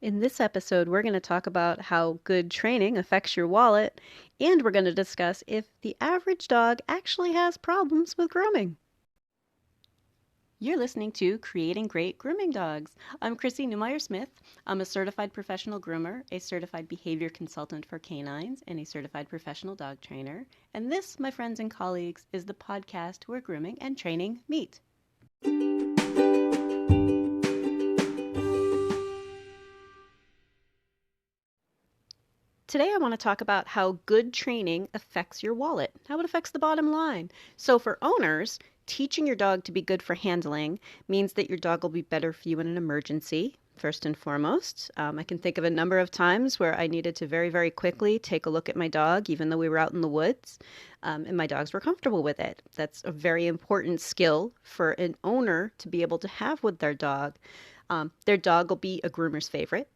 In this episode, we're going to talk about how good training affects your wallet, and we're going to discuss if the average dog actually has problems with grooming. You're listening to Creating Great Grooming Dogs. I'm Chrissy Newmeyer Smith. I'm a certified professional groomer, a certified behavior consultant for canines, and a certified professional dog trainer. And this, my friends and colleagues, is the podcast where grooming and training meet. Today, I want to talk about how good training affects your wallet, how it affects the bottom line. So, for owners, teaching your dog to be good for handling means that your dog will be better for you in an emergency, first and foremost. I can think of a number of times where I needed to very, very quickly take a look at my dog, even though we were out in the woods, and my dogs were comfortable with it. That's a very important skill for an owner to be able to have with their dog. Their dog will be a groomer's favorite.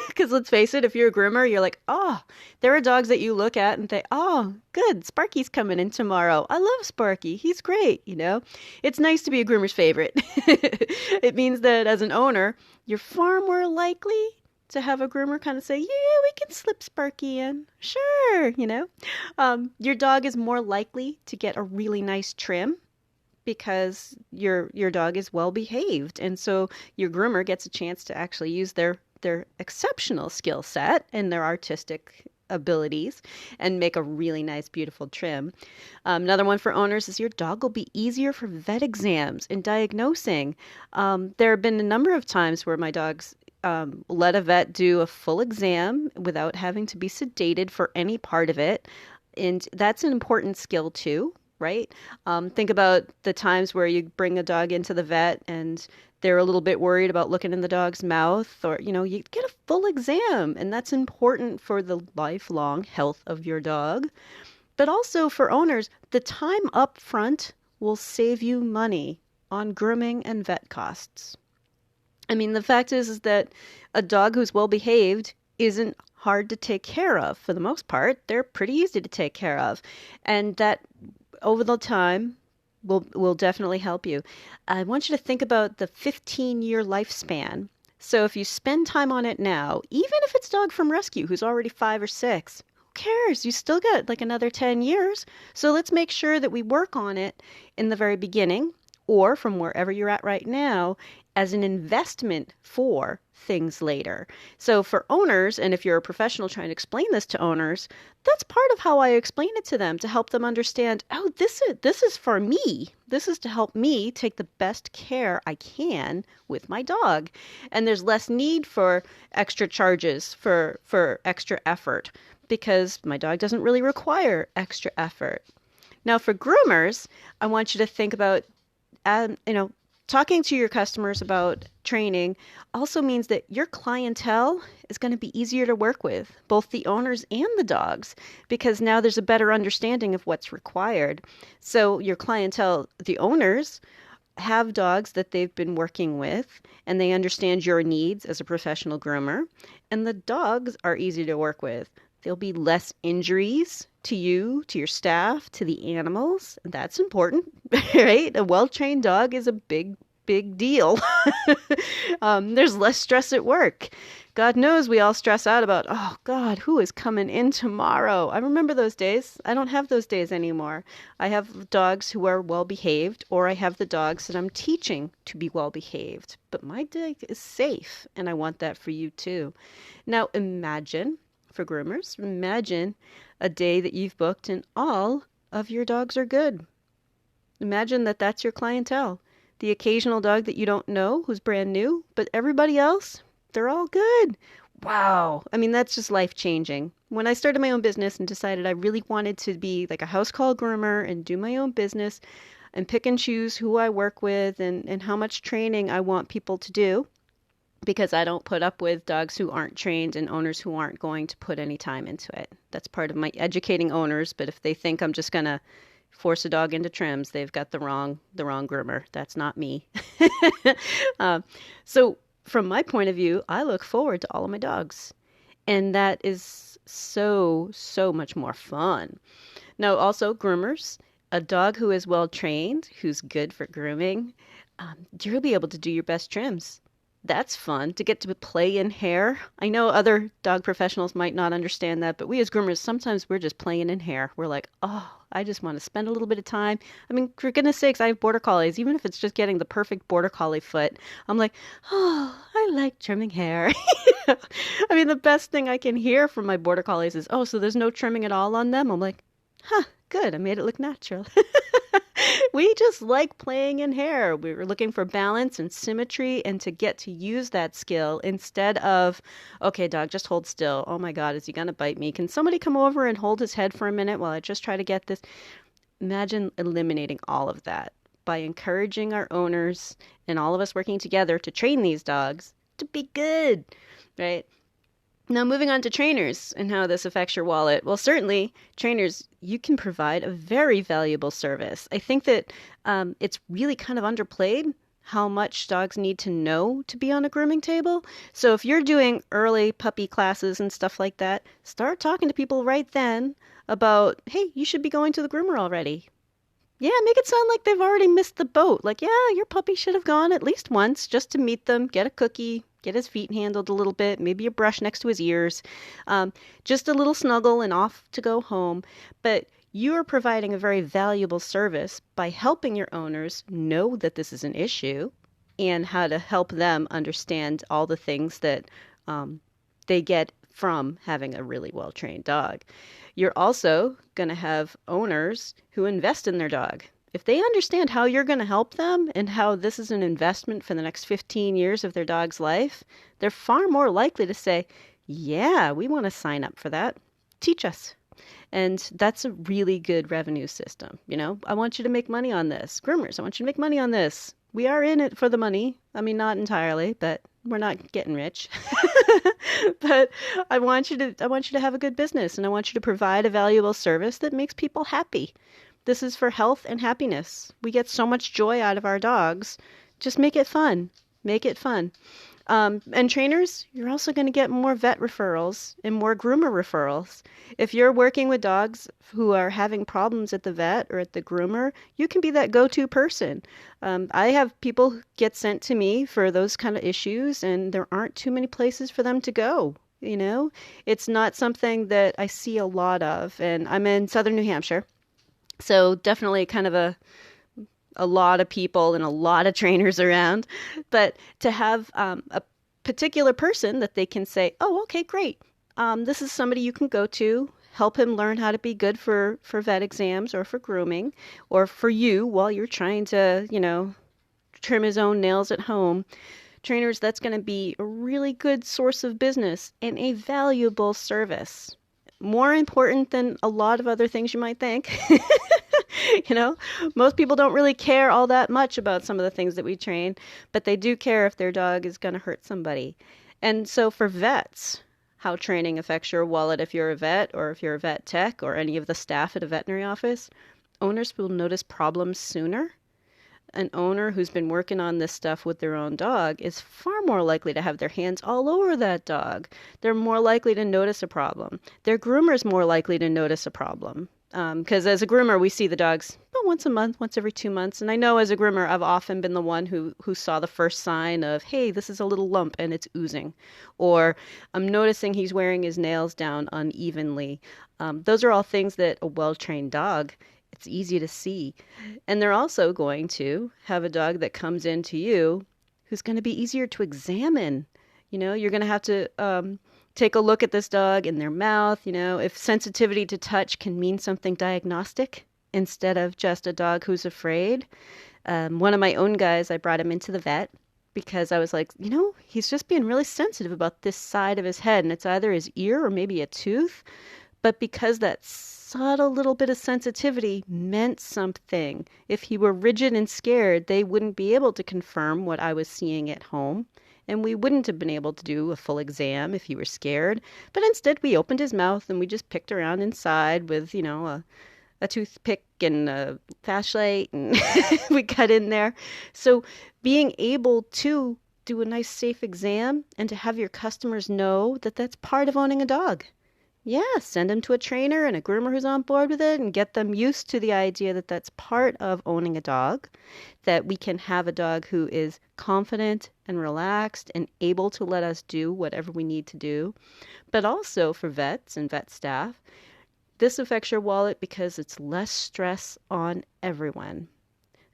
Because let's face it, if you're a groomer, you're like, oh, there are dogs that you look at and think, oh, good, Sparky's coming in tomorrow. I love Sparky. He's great, you know? It's nice to be a groomer's favorite. It means that as an owner, you're far more likely to have a groomer kind of say, yeah, we can slip Sparky in. Sure, you know? Your dog is more likely to get a really nice trim because your dog is well behaved, and so your groomer gets a chance to actually use their exceptional skill set and their artistic abilities and make a really nice, beautiful trim. Another one for owners is your dog will be easier for vet exams and diagnosing. There have been a number of times where my dogs let a vet do a full exam without having to be sedated for any part of it. And that's an important skill too, right? Think about the times where you bring a dog into the vet and they're a little bit worried about looking in the dog's mouth, or, you get a full exam, and that's important for the lifelong health of your dog. But also for owners, the time up front will save you money on grooming and vet costs. I mean, the fact is that a dog who's well behaved isn't hard to take care of for the most part. They're pretty easy to take care of. And that over the time will definitely help you. I want you to think about the 15-year lifespan. So if you spend time on it now, even if it's dog from rescue who's already 5 or 6, who cares? You still got like another 10 years. So let's make sure that we work on it in the very beginning or from wherever you're at right now as an investment for things later. So for owners, and if you're a professional trying to explain this to owners, that's part of how I explain it to them to help them understand, oh, this is for me. This is to help me take the best care I can with my dog. And there's less need for extra charges for extra effort because my dog doesn't really require extra effort. Now for groomers, I want you to think about talking to your customers about training also means that your clientele is going to be easier to work with, both the owners and the dogs, because now there's a better understanding of what's required. So your clientele, the owners, have dogs that they've been working with and they understand your needs as a professional groomer, and the dogs are easy to work with. There'll be less injuries to you, to your staff, to the animals. That's important, right? A well-trained dog is a big, big deal. There's less stress at work. God knows we all stress out about, oh God, who is coming in tomorrow? I remember those days. I don't have those days anymore. I have dogs who are well behaved, or I have the dogs that I'm teaching to be well behaved. But my dog is safe, and I want that for you too. Now imagine, for groomers, imagine a day that you've booked and all of your dogs are good. Imagine that that's your clientele. The occasional dog that you don't know who's brand new, but everybody else, they're all good. Wow. I mean, that's just life changing. When I started my own business and decided I really wanted to be like a house call groomer and do my own business and pick and choose who I work with and how much training I want people to do, because I don't put up with dogs who aren't trained and owners who aren't going to put any time into it. That's part of my educating owners, but if they think I'm just going to force a dog into trims, they've got the wrong groomer. That's not me. So from my point of view, I look forward to all of my dogs. And that is so, so much more fun. Now, also groomers, a dog who is well trained, who's good for grooming, you'll be able to do your best trims. That's fun to get to play in hair. I know other dog professionals might not understand that, but we as groomers, sometimes we're just playing in hair. We're like, oh, I just want to spend a little bit of time. I mean, for goodness sakes, I have border collies. Even if it's just getting the perfect border collie foot, I'm like, oh, I like trimming hair. I mean, the best thing I can hear from my border collies is, oh, so there's no trimming at all on them? I'm like, huh, good. I made it look natural. We just like playing in hair. We were looking for balance and symmetry and to get to use that skill instead of, okay, dog, just hold still. Oh my God, is he going to bite me? Can somebody come over and hold his head for a minute while I just try to get this? Imagine eliminating all of that by encouraging our owners and all of us working together to train these dogs to be good, right? Now, moving on to trainers and how this affects your wallet. Well, certainly, trainers, you can provide a very valuable service. I think that it's really kind of underplayed how much dogs need to know to be on a grooming table. So if you're doing early puppy classes and stuff like that, start talking to people right then about, hey, you should be going to the groomer already. Yeah, make it sound like they've already missed the boat. Like, yeah, your puppy should have gone at least once just to meet them, get a cookie, get his feet handled a little bit, maybe a brush next to his ears, just a little snuggle and off to go home. But you are providing a very valuable service by helping your owners know that this is an issue and how to help them understand all the things that they get from having a really well-trained dog. You're also going to have owners who invest in their dog. If they understand how you're going to help them and how this is an investment for the next 15 years of their dog's life, they're far more likely to say, yeah, we want to sign up for that. Teach us. And that's a really good revenue system. You know, I want you to make money on this. Groomers, I want you to make money on this. We are in it for the money. I mean, not entirely, but we're not getting rich. But I want you to have a good business, and I want you to provide a valuable service that makes people happy. This is for health and happiness. We get so much joy out of our dogs. Just make it fun. Make it fun. And trainers, you're also going to get more vet referrals and more groomer referrals. If you're working with dogs who are having problems at the vet or at the groomer, you can be that go-to person. I have people get sent to me for those kind of issues, and there aren't too many places for them to go. You know, it's not something that I see a lot of, and I'm in southern New Hampshire, so definitely kind of a lot of people and a lot of trainers around, but to have a particular person that they can say, oh, okay, great. This is somebody you can go to, help him learn how to be good for vet exams or for grooming or for you while you're trying to, you know, trim his own nails at home. Trainers, that's going to be a really good source of business and a valuable service. More important than a lot of other things you might think. You know, most people don't really care all that much about some of the things that we train, but they do care if their dog is going to hurt somebody. And so for vets, how training affects your wallet if you're a vet or if you're a vet tech or any of the staff at a veterinary office, owners will notice problems sooner. An owner who's been working on this stuff with their own dog is far more likely to have their hands all over that dog. They're more likely to notice a problem. Their groomer's more likely to notice a problem. Because as a groomer, we see the dogs once a month, once every 2 months. And I know as a groomer, I've often been the one who saw the first sign of, hey, this is a little lump and it's oozing. Or I'm noticing he's wearing his nails down unevenly. Those are all things that a well-trained dog, it's easy to see. And they're also going to have a dog that comes into you who's going to be easier to examine. You know, you're going to have to take a look at this dog in their mouth. You know, if sensitivity to touch can mean something diagnostic instead of just a dog who's afraid. One of my own guys, I brought him into the vet because I was like, you know, he's just being really sensitive about this side of his head, and it's either his ear or maybe a tooth. But because that subtle little bit of sensitivity meant something, if he were rigid and scared, they wouldn't be able to confirm what I was seeing at home. And we wouldn't have been able to do a full exam if he were scared. But instead, we opened his mouth and we just picked around inside with, you know, a toothpick and a flashlight, and we cut in there. So being able to do a nice, safe exam and to have your customers know that that's part of owning a dog. Yeah, send them to a trainer and a groomer who's on board with it and get them used to the idea that that's part of owning a dog, that we can have a dog who is confident and relaxed and able to let us do whatever we need to do. But also for vets and vet staff, this affects your wallet because it's less stress on everyone.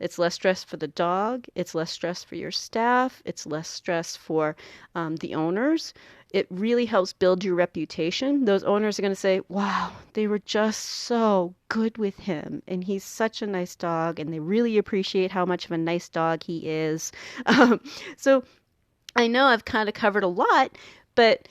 It's less stress for the dog. It's less stress for your staff. It's less stress for the owners. It really helps build your reputation. Those owners are going to say, wow, they were just so good with him. And he's such a nice dog. And they really appreciate how much of a nice dog he is. Um, so I know I've kind of covered a lot, but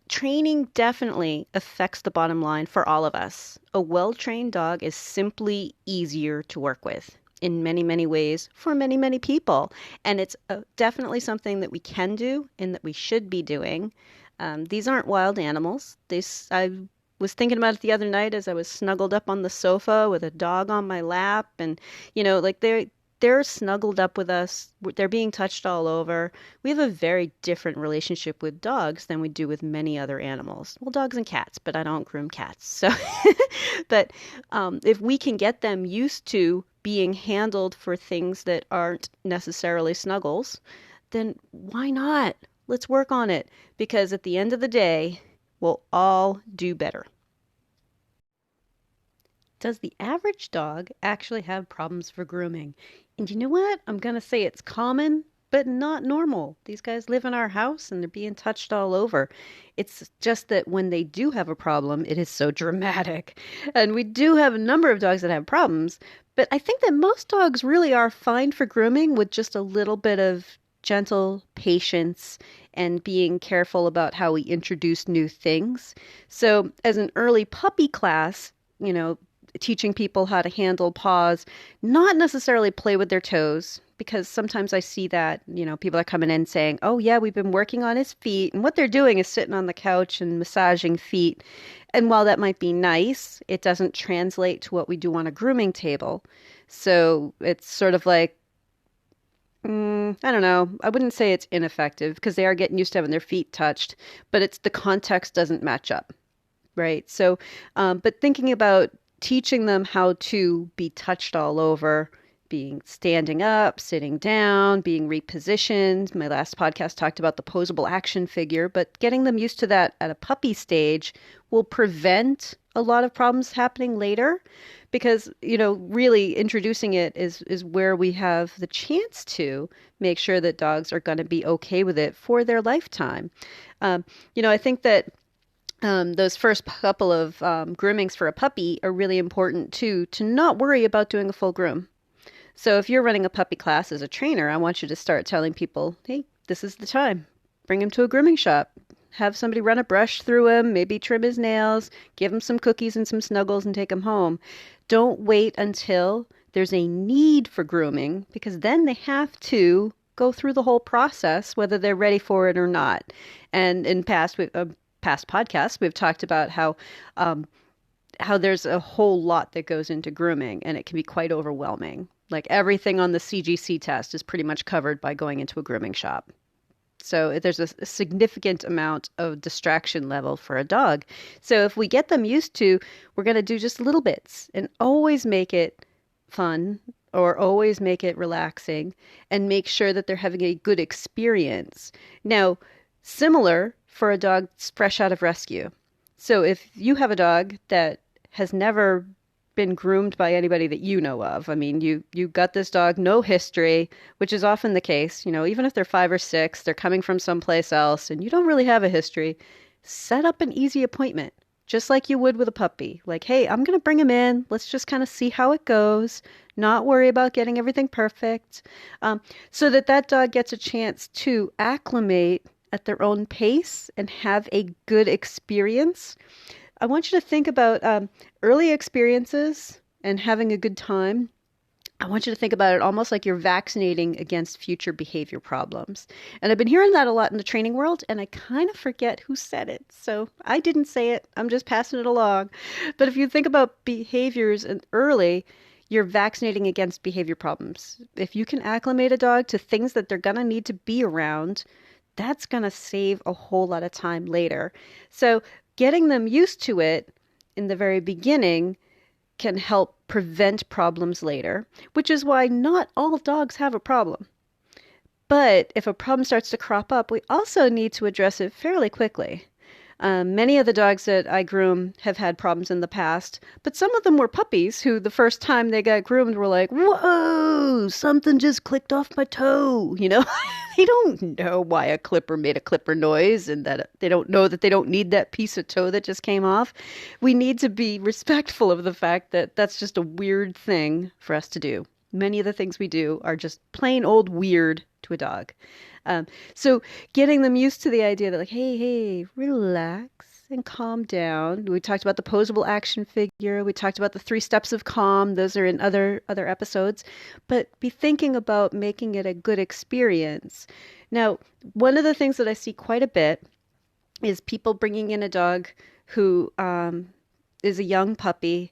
training definitely affects the bottom line for all of us. A well trained dog is simply easier to work with in many, many ways for many, many people. And it's definitely something that we can do and that we should be doing. These aren't wild animals. I was thinking about it the other night as I was snuggled up on the sofa with a dog on my lap. And, like they're snuggled up with us. They're being touched all over. We have a very different relationship with dogs than we do with many other animals. Well, dogs and cats, but I don't groom cats. So, but if we can get them used to being handled for things that aren't necessarily snuggles, then why not? Let's work on it because at the end of the day, we'll all do better. Does the average dog actually have problems for grooming? And you know what? I'm going to say it's common, but not normal. These guys live in our house and they're being touched all over. It's just that when they do have a problem, it is so dramatic. And we do have a number of dogs that have problems, but I think that most dogs really are fine for grooming with just a little bit of gentle patience and being careful about how we introduce new things. So, as an early puppy class, teaching people how to handle paws, not necessarily play with their toes, because sometimes I see that, people are coming in saying, oh, yeah, we've been working on his feet. And what they're doing is sitting on the couch and massaging feet. And while that might be nice, it doesn't translate to what we do on a grooming table. So it's sort of like, I don't know. I wouldn't say it's ineffective because they are getting used to having their feet touched, but it's the context doesn't match up, right? So, but thinking about teaching them how to be touched all over, being standing up, sitting down, being repositioned. My last podcast talked about the posable action figure, but getting them used to that at a puppy stage will prevent a lot of problems happening later because, really introducing it is where we have the chance to make sure that dogs are going to be okay with it for their lifetime. I think that those first couple of groomings for a puppy are really important too, to not worry about doing a full groom. So if you're running a puppy class as a trainer, I want you to start telling people, hey, this is the time. Bring him to a grooming shop. Have somebody run a brush through him, maybe trim his nails, give him some cookies and some snuggles and take him home. Don't wait until there's a need for grooming because then they have to go through the whole process, whether they're ready for it or not. And in past podcasts, we've talked about how there's a whole lot that goes into grooming, and it can be quite overwhelming. Like everything on the CGC test is pretty much covered by going into a grooming shop. So there's a significant amount of distraction level for a dog. So if we get them used to, we're going to do just little bits and always make it fun or always make it relaxing and make sure that they're having a good experience. Now, similar for a dog fresh out of rescue. So if you have a dog that has never been groomed by anybody that you know of, I mean, you got this dog, no history, which is often the case, even if they're 5 or 6, they're coming from someplace else and you don't really have a history, set up an easy appointment, just like you would with a puppy. Like, hey, I'm going to bring him in. Let's just kind of see how it goes, not worry about getting everything perfect, so that dog gets a chance to acclimate at their own pace and have a good experience. I want you to think about early experiences and having a good time. I want you to think about it almost like you're vaccinating against future behavior problems. And I've been hearing that a lot in the training world, and I kind of forget who said it. So I didn't say it. I'm just passing it along. But if you think about behaviors and early, you're vaccinating against behavior problems. If you can acclimate a dog to things that they're going to need to be around, that's going to save a whole lot of time later. So getting them used to it in the very beginning can help prevent problems later, which is why not all dogs have a problem. But if a problem starts to crop up, we also need to address it fairly quickly. Many of the dogs that I groom have had problems in the past, but some of them were puppies who, the first time they got groomed, were like, whoa, something just clicked off my toe. They don't know why a clipper made a clipper noise and that they don't know that they don't need that piece of toe that just came off. We need to be respectful of the fact that that's just a weird thing for us to do. Many of the things we do are just plain old weird to a dog. So getting them used to the idea that, like, hey, relax and calm down. We talked about the posable action figure. We talked about the 3 steps of calm. Those are in other episodes. But be thinking about making it a good experience. Now, one of the things that I see quite a bit is people bringing in a dog who is a young puppy,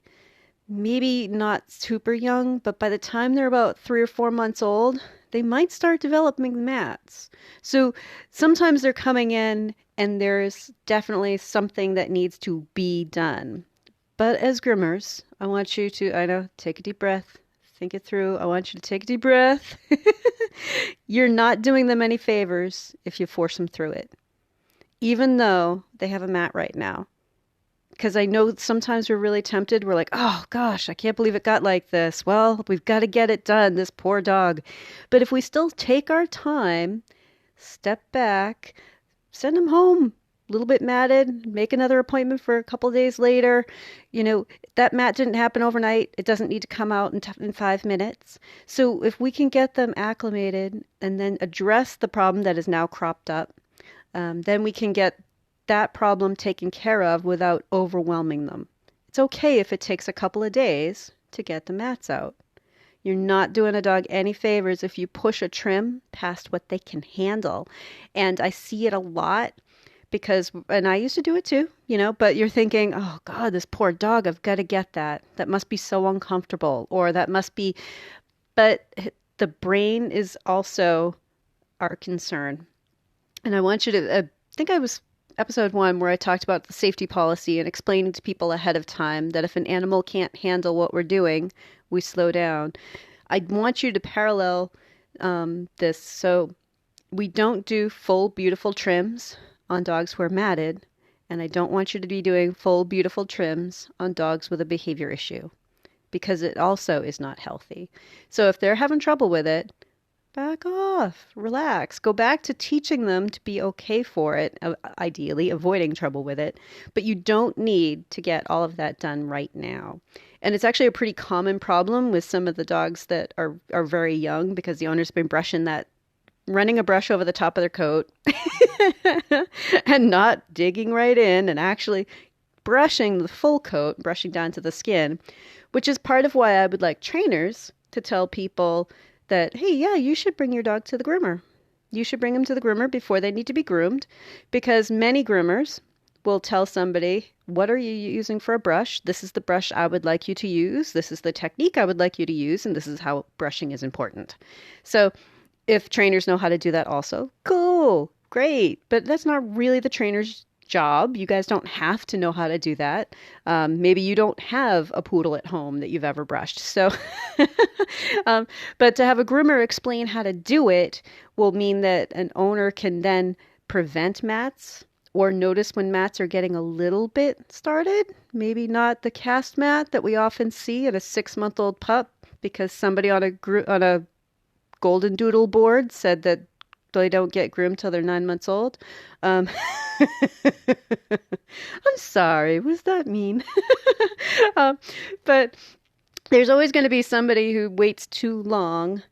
maybe not super young, but by the time they're about 3 or 4 months old, they might start developing mats. So sometimes they're coming in and there's definitely something that needs to be done. But as groomers, I want you to, take a deep breath, think it through. I want you to take a deep breath. You're not doing them any favors if you force them through it, even though they have a mat right now. Because I know sometimes we're really tempted. We're like, oh gosh, I can't believe it got like this. Well, we've got to get it done, this poor dog. But if we still take our time, step back, send him home a little bit matted, make another appointment for a couple of days later. That mat didn't happen overnight. It doesn't need to come out in 5 minutes. So if we can get them acclimated and then address the problem that is now cropped up, then we can get that problem taken care of without overwhelming them. It's okay if it takes a couple of days to get the mats out. You're not doing a dog any favors if you push a trim past what they can handle. And I see it a lot because, and I used to do it too, but you're thinking, oh God, this poor dog, I've got to get that. That must be so uncomfortable, or that must be, but the brain is also our concern. And I want you to, I think I was episode 1 where I talked about the safety policy and explaining to people ahead of time that if an animal can't handle what we're doing, we slow down. I want you to parallel this. So we don't do full, beautiful trims on dogs who are matted, and I don't want you to be doing full, beautiful trims on dogs with a behavior issue, because it also is not healthy. So if they're having trouble with it, back off, relax, go back to teaching them to be okay for it, ideally avoiding trouble with it. But you don't need to get all of that done right now. And it's actually a pretty common problem with some of the dogs that are very young, because the owner's been running a brush over the top of their coat and not digging right in and actually brushing the full coat, brushing down to the skin, which is part of why I would like trainers to tell people that, hey, yeah, you should bring your dog to the groomer. You should bring them to the groomer before they need to be groomed, because many groomers will tell somebody, what are you using for a brush? This is the brush I would like you to use. This is the technique I would like you to use, and this is how brushing is important. So if trainers know how to do that also, cool, great. But that's not really the trainer's job. You guys don't have to know how to do that. Maybe you don't have a poodle at home that you've ever brushed. So, but to have a groomer explain how to do it will mean that an owner can then prevent mats, or notice when mats are getting a little bit started. Maybe not the cast mat that we often see in a 6-month-old pup, because somebody on a golden doodle board said that they don't get groomed till they're 9 months old. I'm sorry, was that mean? But there's always going to be somebody who waits too long,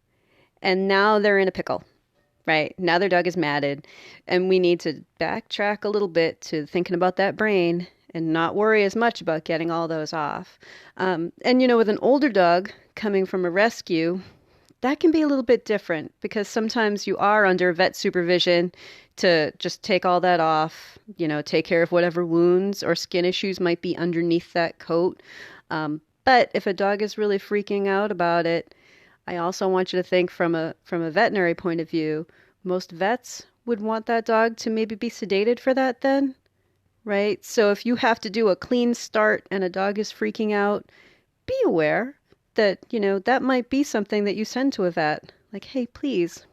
and now they're in a pickle, right? Now their dog is matted, and we need to backtrack a little bit to thinking about that brain and not worry as much about getting all those off. And with an older dog coming from a rescue, that can be a little bit different, because sometimes you are under vet supervision to just take all that off, take care of whatever wounds or skin issues might be underneath that coat. But if a dog is really freaking out about it, I also want you to think from a veterinary point of view. Most vets would want that dog to maybe be sedated for that then. right? So if you have to do a clean start and a dog is freaking out, be aware that, that might be something that you send to a vet. Like, hey, please,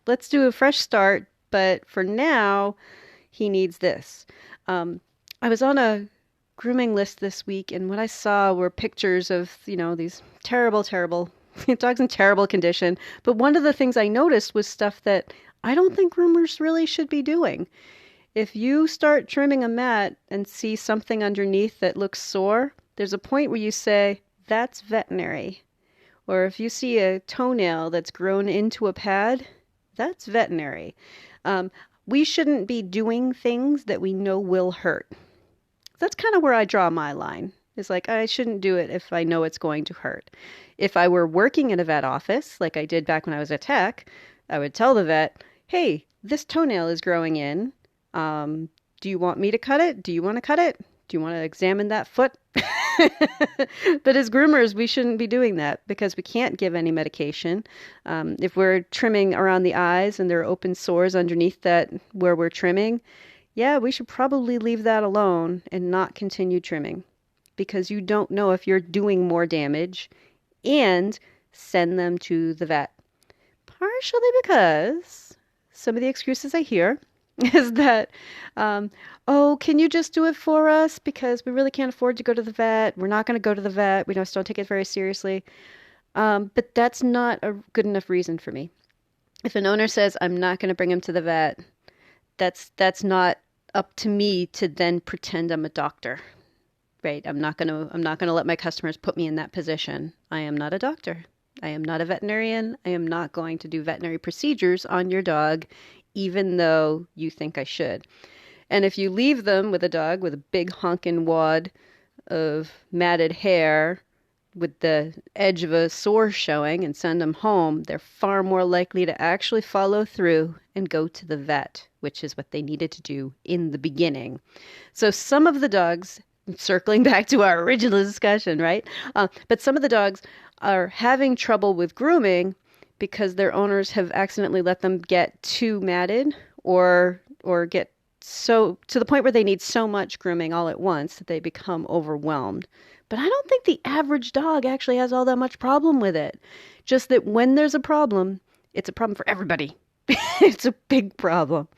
let's do a fresh start, but for now, he needs this. I was on a grooming list this week, and what I saw were pictures of, these terrible, terrible dogs in terrible condition. But one of the things I noticed was stuff that I don't think groomers really should be doing. If you start trimming a mat and see something underneath that looks sore, there's a point where you say, that's veterinary. Or if you see a toenail that's grown into a pad, that's veterinary. We shouldn't be doing things that we know will hurt. That's kind of where I draw my line. It's like, I shouldn't do it if I know it's going to hurt. If I were working in a vet office, like I did back when I was a tech, I would tell the vet, hey, this toenail is growing in. Do you want me to cut it? Do you want to cut it? Do you want to examine that foot? But as groomers, we shouldn't be doing that because we can't give any medication. If we're trimming around the eyes and there are open sores underneath that where we're trimming, yeah, we should probably leave that alone and not continue trimming because you don't know if you're doing more damage and send them to the vet. Partially because some of the excuses I hear is that, oh, can you just do it for us? Because we really can't afford to go to the vet. We're not going to go to the vet. We just don't take it very seriously. But that's not a good enough reason for me. If an owner says, I'm not going to bring him to the vet, that's not up to me to then pretend I'm a doctor. Right? I'm not going to let my customers put me in that position. I am not a doctor. I am not a veterinarian. I am not going to do veterinary procedures on your dog, even though you think I should. And if you leave them with a dog with a big honkin' wad of matted hair with the edge of a sore showing and send them home, they're far more likely to actually follow through and go to the vet, which is what they needed to do in the beginning. So some of the dogs, circling back to our original discussion, right? But some of the dogs are having trouble with grooming because their owners have accidentally let them get too matted or get so to the point where they need so much grooming all at once that they become overwhelmed. But I don't think the average dog actually has all that much problem with it. Just that when there's a problem, it's a problem for everybody. It's a big problem.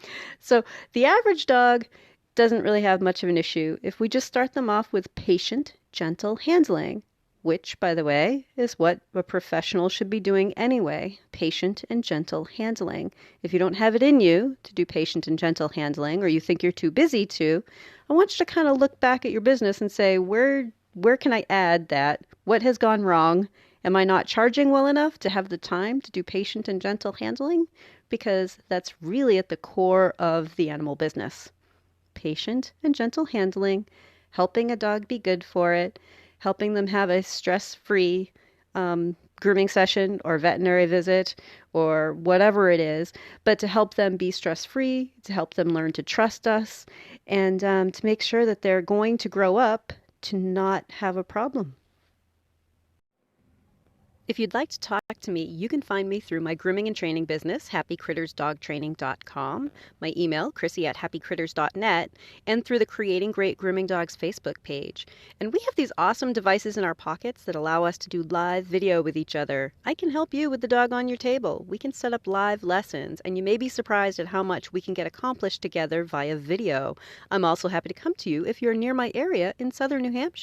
So the average dog doesn't really have much of an issue if we just start them off with patient, gentle handling, which, by the way, is what a professional should be doing anyway, patient and gentle handling. If you don't have it in you to do patient and gentle handling, or you think you're too busy to, I want you to kind of look back at your business and say, where can I add that? What has gone wrong? Am I not charging well enough to have the time to do patient and gentle handling? Because that's really at the core of the animal business. Patient and gentle handling, helping a dog be good for it, helping them have a stress-free grooming session or veterinary visit or whatever it is, but to help them be stress-free, to help them learn to trust us, and to make sure that they're going to grow up to not have a problem. If you'd like to talk to me, you can find me through my grooming and training business, happycrittersdogtraining.com, my email, chrissy@happycritters.net, and through the Creating Great Grooming Dogs Facebook page. And we have these awesome devices in our pockets that allow us to do live video with each other. I can help you with the dog on your table. We can set up live lessons, and you may be surprised at how much we can get accomplished together via video. I'm also happy to come to you if you're near my area in southern New Hampshire.